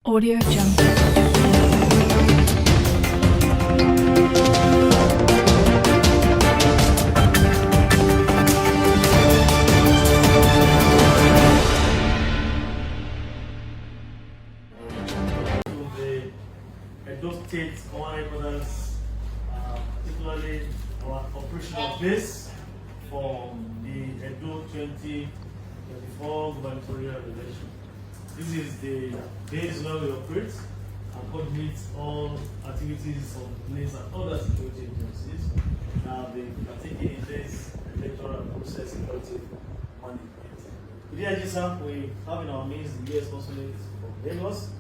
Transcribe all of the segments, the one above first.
Audio Jungle. The Edo State Command Brothers, particularly our operational base for the Edo 2024 gubernatorial election. This is the base where we operate and coordinate all activities of police and other security agencies that have been partaking in this electoral process security management. Today, sir, we have in our midst the U.S. Consulate of Lagos,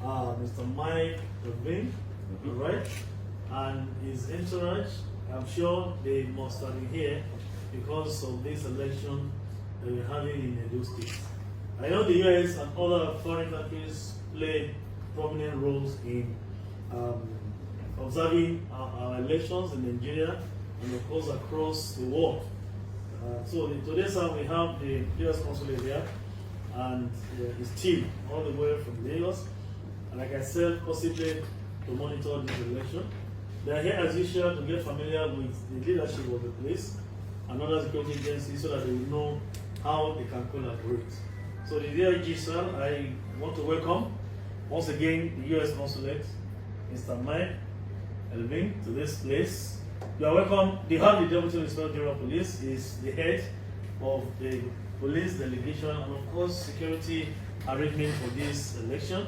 Mr. Mike Irving, right, and his entourage. I'm sure they must have been here because of this election that we're having in Edo State. I know the U.S. and other foreign countries play prominent roles in observing our elections in Nigeria and of course across the world. So today, sir, we have the U.S. Consulate here and his team all the way from Lagos. And like I said, possibly to monitor this election. They are here as usual to get familiar with the leadership of the police and other security agencies so that they will know how they can collaborate. So the DIG, sir, I want to welcome once again the U.S. Consulate, Mr. Mike Irving, to this place. You are welcome. The Deputy Inspector General of Police is the head of the police delegation and of course security arrangement for this election.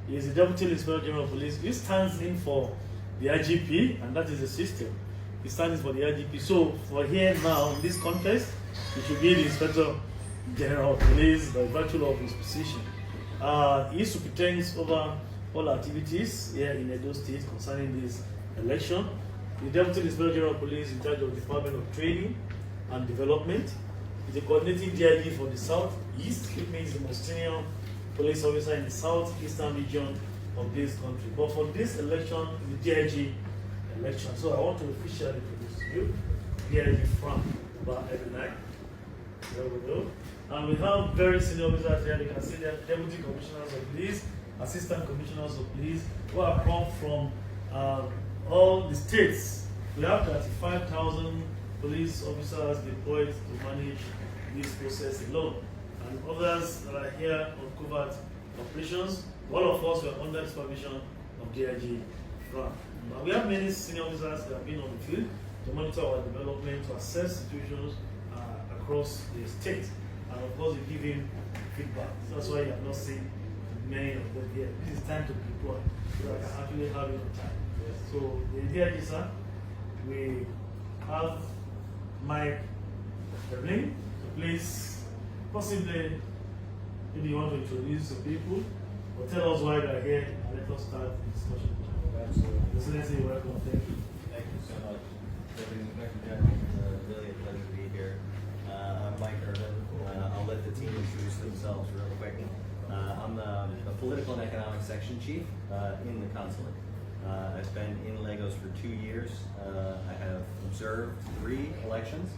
He is the Deputy Inspector General of Police. He stands in for the IGP, and that is the system. He stands in for the IGP. So for here now in this contest, he should be the Inspector General of Police by virtue of his position. He superintends over all activities here in Edo State concerning this election. The Deputy Inspector General of Police in charge of the Department of Training and Development. He's the coordinating DIG for the Southeast, which means the most senior police officer in the southeastern region of this country. But for this election, the DIG election. So I want to officially introduce you, DIG from about every night. There we go. And we have very senior officers here. You can see the Deputy Commissioners of Police, Assistant Commissioners of Police, who have come from all the states. We have 35,000 police officers deployed to manage this process alone. And others that are here on covert operations. All of us were under the supervision of DIG Frank. We have many senior officers that have been on the field to monitor our development, to assess situations across the state, and of course, we give him feedback. So that's why you have not seen many of them here. This is time to deploy, so that I can actually have it on time. So the idea is, sir, we have Mike Irving, so please, possibly, maybe you want to introduce some people, or tell us why they are here, and let us start the discussion. Absolutely. Excellency, welcome. Thank you. Thank you so much. Deputy Inspector General, really a pleasure to be here. I'm Mike Irvin. I'll let the team introduce themselves real quick. I'm the Political and Economic Section Chief in the Consulate. I've been in Lagos for 2 years. I have observed 3 elections,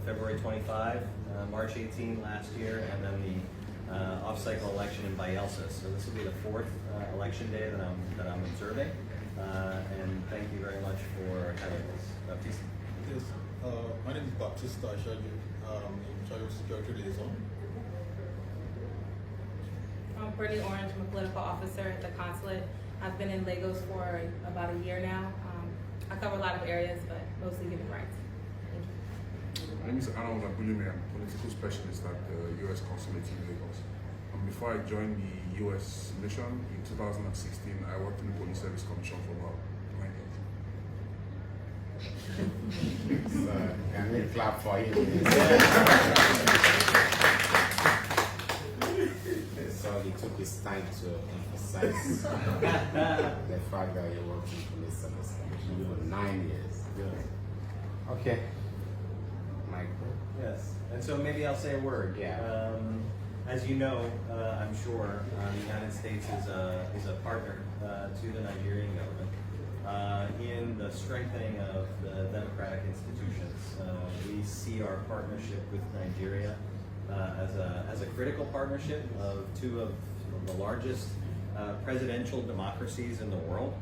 February 25, March 18 last year, and then the off-cycle election in Bayelsa. So this will be the 4th election day that I'm observing. And thank you very much for having us. Baptiste. Yes, my name is Baptiste Ashaju. I'm in charge of security liaison. I'm Brittany Orange. I'm a political officer at the consulate. I've been in Lagos for about a year now. I cover a lot of areas, but mostly human rights. Thank you. My name is Arnold Abulime. I'm a political specialist at the U.S. Consulate in Lagos. Before I joined the U.S. mission in 2016, I worked in the Police Service Commission for about 9 years. Can we clap for him? So he took his time to emphasize the fact that he worked in Police Service Commission for 9 years. Good. Okay. Michael? Yes, and so maybe I'll say a word. Yeah. As you know, I'm sure the United States is a partner to the Nigerian government in the strengthening of the democratic institutions. We see our partnership with Nigeria as a critical partnership of 2 of the largest presidential democracies in the world.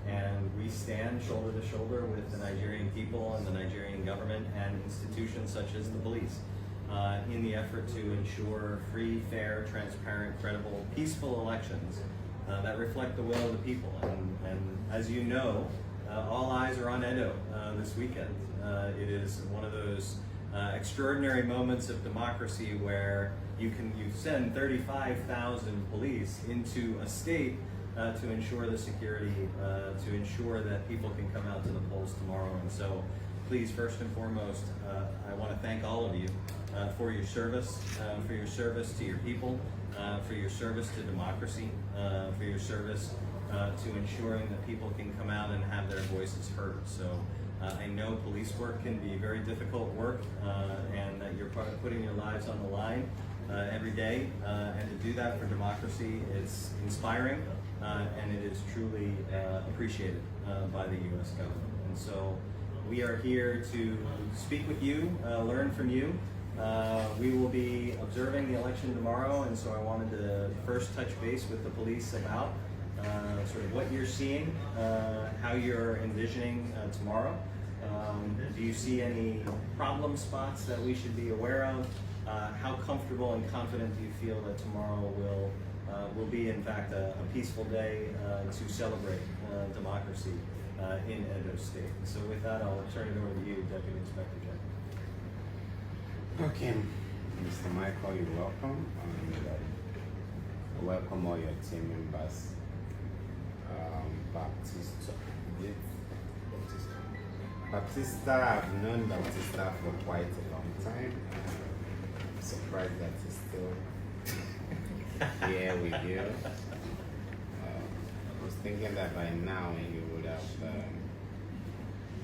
And we stand shoulder to shoulder with the Nigerian people and the Nigerian government and institutions such as the police in the effort to ensure free, fair, transparent, credible, peaceful elections that reflect the will of the people. And as you know, all eyes are on Edo this weekend. It is one of those extraordinary moments of democracy where you send 35,000 police into a state to ensure the security, to ensure that people can come out to the polls tomorrow. And so, please, first and foremost, I want to thank all of you for your service to your people, for your service to democracy, for your service to ensuring that people can come out and have their voices heard. So I know police work can be very difficult work, and that you're putting your lives on the line every day, and to do that for democracy is inspiring, and it is truly appreciated by the U.S. government. And so we are here to speak with you, learn from you. We will be observing the election tomorrow, and so I wanted to first touch base with the police about sort of what you're seeing, how you're envisioning tomorrow. Do you see any problem spots that we should be aware of? How comfortable and confident do you feel that tomorrow will be in fact a peaceful day to celebrate democracy in Edo State? So with that, I'll turn it over to you, Deputy Inspector General. Okay, Mr. Michael, you're welcome. Welcome all your team members. Baptista, I've known Baptista for quite a long time. I'm surprised that he's still here with you. I was thinking that by now you would have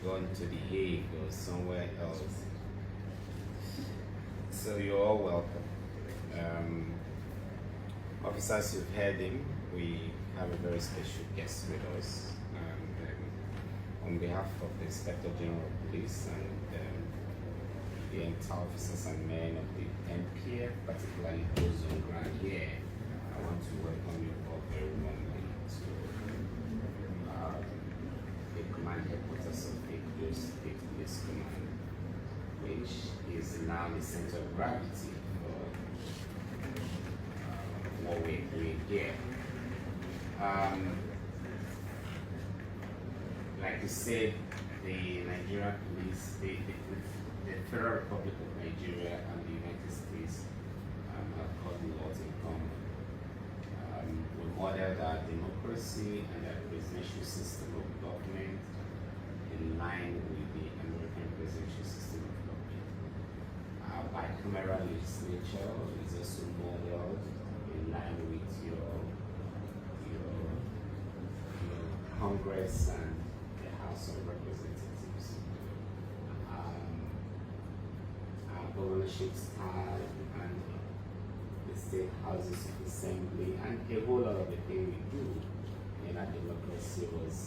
gone to the Hague or somewhere else. So you're all welcome. Officers, you've heard him. We have a very special guest with us. On behalf of the Inspector General of Police and the entire officers and men of the NPF, particularly those on ground here, I want to welcome you all very warmly to the command headquarters of the Edo State Police Command, which is now the center of gravity for what we're doing here. Like you said, the Nigerian police, the Federal Republic of Nigeria and the United States have got a lot in common. We modeled our democracy and our presidential system of government in line with the American presidential system of government. Our bicameral legislature is also modeled in line with your Congress and the House of Representatives. Our governorship style and the state houses of assembly and a whole lot of the things we do in our democracy was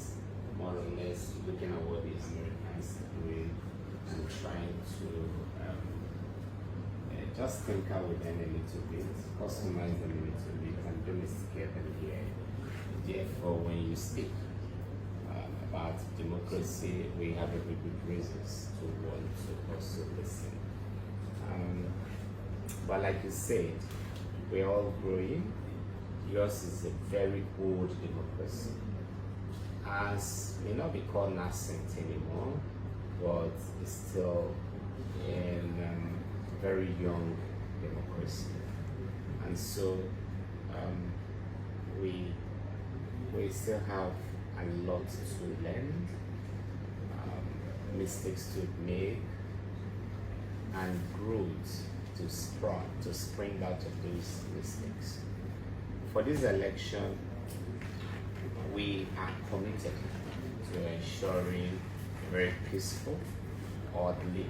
more or less looking at what the Americans are doing and trying to just tinker with them a little bit, customize them a little bit, and domesticate them here. Therefore, when you speak about democracy, we have every good reasons to want to also listen. But like you said, we're all growing. Yours is a very old democracy. As may not be called nascent anymore, but it's still in very young democracy. And so we still have a lot to learn, mistakes to make, and growth to spring out of those mistakes. For this election, we are committed to ensuring very peaceful, orderly,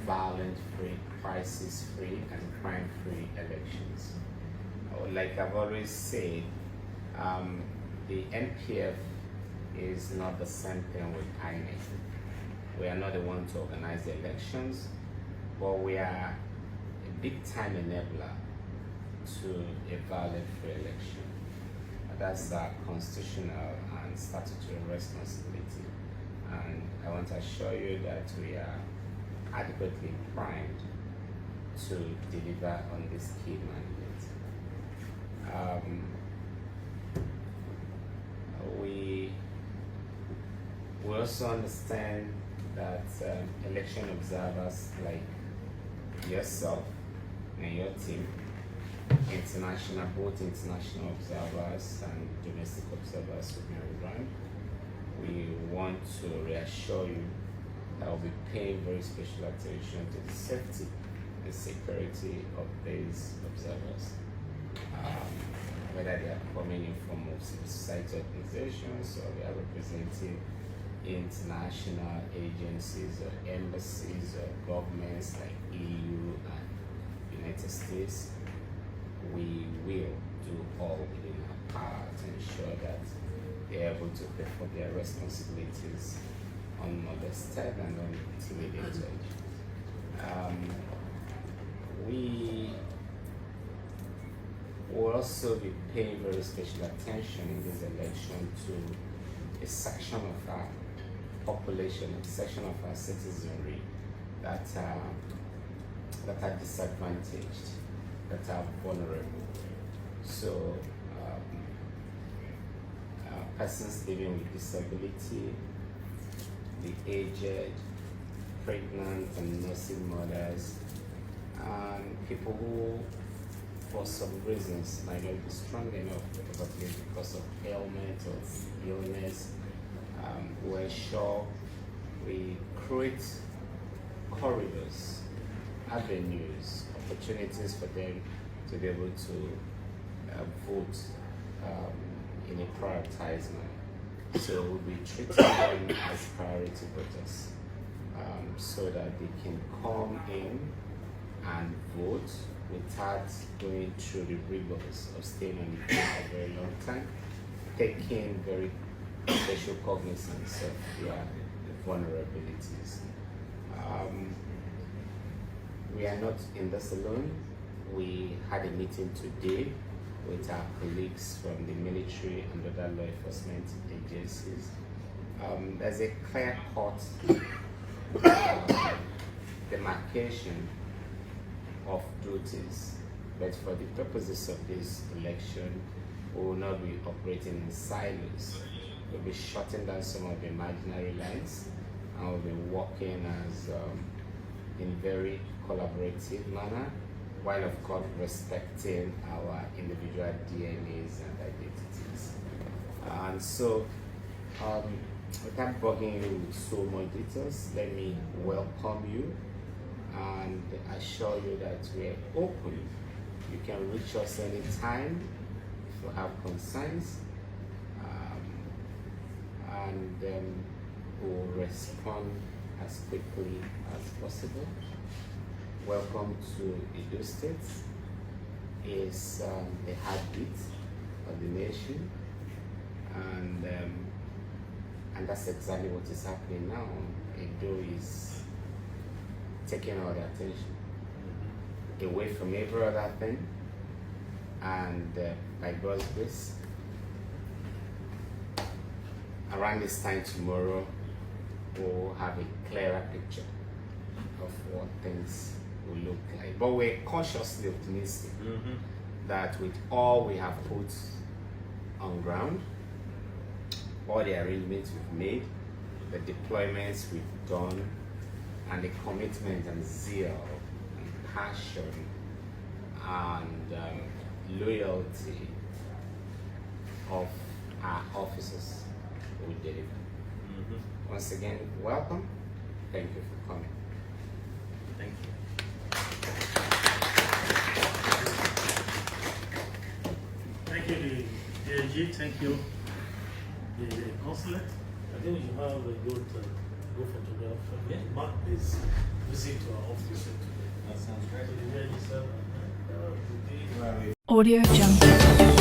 violence-free, crisis-free, and crime-free elections. Like I've always said, the NPF is not the same thing with INEC. We are not the one to organize the elections, but we are a big time enabler to a violent free election. that's our constitutional and statutory responsibility. And I want to assure you that we are adequately primed to deliver on this key mandate. We also understand that election observers like yourself and your team, both international observers and domestic observers will be around. We want to reassure you that we'll be paying very special attention to the safety and security of these observers. Whether they are coming in from civil society organizations or they are representing international agencies or embassies or governments like EU and United States, we will do all within our power to ensure that they are able to perform their responsibilities unmolested and unintimidated. We will also be paying very special attention in this election to a section of our population, a section of our citizenry that are disadvantaged, that are vulnerable. So persons living with disability, the aged, pregnant and nursing mothers, and people who for some reasons might not be strong enough, probably because of ailment or illness. We ensure we create corridors, avenues, opportunities for them to be able to vote in a prioritized manner. So we'll be treating them as priority voters so that they can come in and vote without going through the rigors of staying on the field for a very long time, taking very special cognizance of their vulnerabilities. We are not in this alone. We had a meeting today with our colleagues from the military and other law enforcement agencies. There's a clear-cut demarcation of duties, but for the purposes of this election, we will not be operating in silos. We'll be shutting down some of the imaginary lines, and we'll be working as in very collaborative manner, while of course respecting our individual DNAs and identities. And so, without bugging you with so much details, let me welcome you and assure you that we are open. You can reach us anytime if you have concerns, and we'll respond as quickly as possible. Welcome to Edo State. It's the heartbeat of the nation, and that's exactly what is happening now. Edo is taking all the attention away from every other thing, and by God's grace, around this time tomorrow, we'll have a clearer picture of what things will look like. But we're cautiously optimistic that with all we have put on ground, all the arrangements we've made, the deployments we've done, and the commitment and zeal and passion and loyalty of our officers will deliver. Once again, welcome. Thank you for coming. Thank you. Thank you, the DIG. Thank you, the consulate. I think we should have a good photograph. Mark this visit to our office today. That sounds great. So the DIG, sir, Audio Jungle.